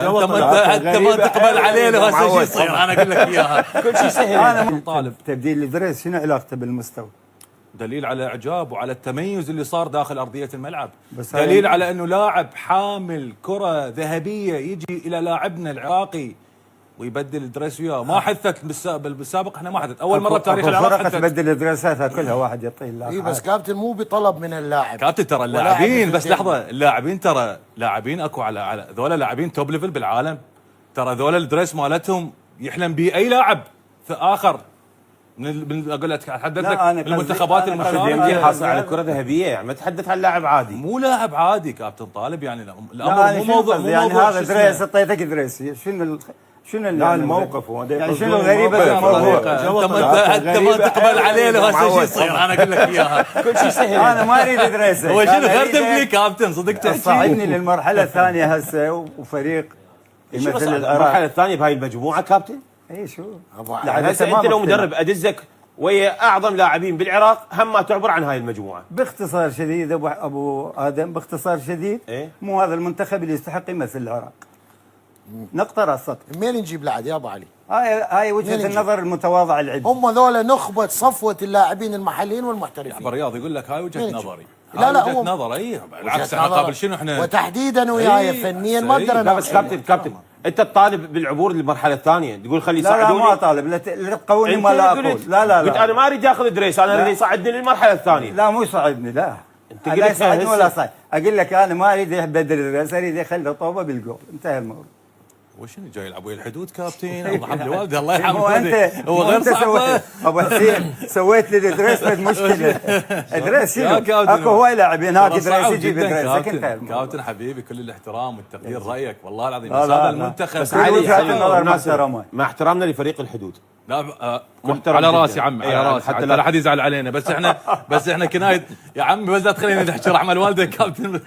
انت ما تقبل عليه لو هسه شو يصير، انا اقول لك اياها. كل شيء سهل. انا طالب تبديل الدريس شنو علاقته بالمستوى؟ دليل على اعجاب وعلى التميز اللي صار داخل ارضيه الملعب، بس دليل على انه لاعب حامل كره ذهبيه يجي الى لاعبنا العراقي ويبدل الدريس وياه. ما حدثت بالسابق، احنا ما حدث، اول مره بتاريخ العراق فرقة حدثت. تبدل دراساتها كلها واحد يطيل اللاعب. اي بس كابتن مو بطلب من اللاعب. كابتن ترى اللاعبين، بس لحظه، اللاعبين ترى لاعبين اكو على ذولا لاعبين توب ليفل بالعالم، ترى ذولا الدريس مالتهم يحلم به اي لاعب اخر من اقول لك اتحدث لك المنتخبات المشاركه حاصل على كره ذهبيه، يعني ما تحدث عن لاعب عادي. مو لاعب عادي كابتن طالب، يعني الامر مو موضوع يعني هذا دريس اعطيتك دريس شنو لا الموقف هو يعني شنو الغريبه بالموضوع؟ انت ما تقبل عليه لو هسه شو يصير، انا اقول لك اياها. كل شيء سهل. انا ما اريد دريس. هو شنو خردم لي كابتن صدقت صعدني للمرحله الثانيه هسه وفريق يمثل المرحله الثانيه بهاي المجموعه كابتن. اي شو هسه انت لو مدرب ادزك ويا اعظم لاعبين بالعراق، هم ما تعبر عن هاي المجموعه. باختصار شديد ابو ادم، باختصار شديد مو هذا المنتخب اللي يستحق يمثل العراق. نقطة راس سطر. منين نجيب لاعب يا ابو علي؟ هاي وجهة النظر المتواضعة اللي عندي. هم ذولا نخبة صفوة اللاعبين المحليين والمحترفين. بالرياض يقول لك هاي وجهة نظري. لا لا وجهة نظر. اي بالعكس احنا قابل شنو احنا وتحديدا وياي فنيا ما اقدر لا بس كابتن انت تطالب بالعبور للمرحله الثانيه، تقول خلي يصعدوني. لا ما اطالب، لا تقولني ما لا اقول. لا قلت انا ما اريد اخذ دريس، انا اللي يصعدني للمرحله الثانيه. لا مو يصعدني، لا انت لا يصعدني ولا صعد. اقول لك انا ما اريد يبدل دريس، اريد يخلي طوبه بالجول، انتهى الموضوع. وشنو جاي يلعب ويا الحدود كابتن؟ الله يرحم والدي الله يرحمه. هو غير صعب. ابو حسين سويت لي دريس مشكله. دريس اكو هواي لاعبين هذه دريس يجيب دريس. كابتن حبيبي كل الاحترام والتقدير، رايك والله العظيم، بس هذا المنتخب بس علي مع احترامنا لفريق الحدود. لا على راسي عمي، على راسي حتى لا حد يزعل علينا، بس احنا كنايد يا عمي، بس لا تخلينا نحكي رحمه الوالده كابتن.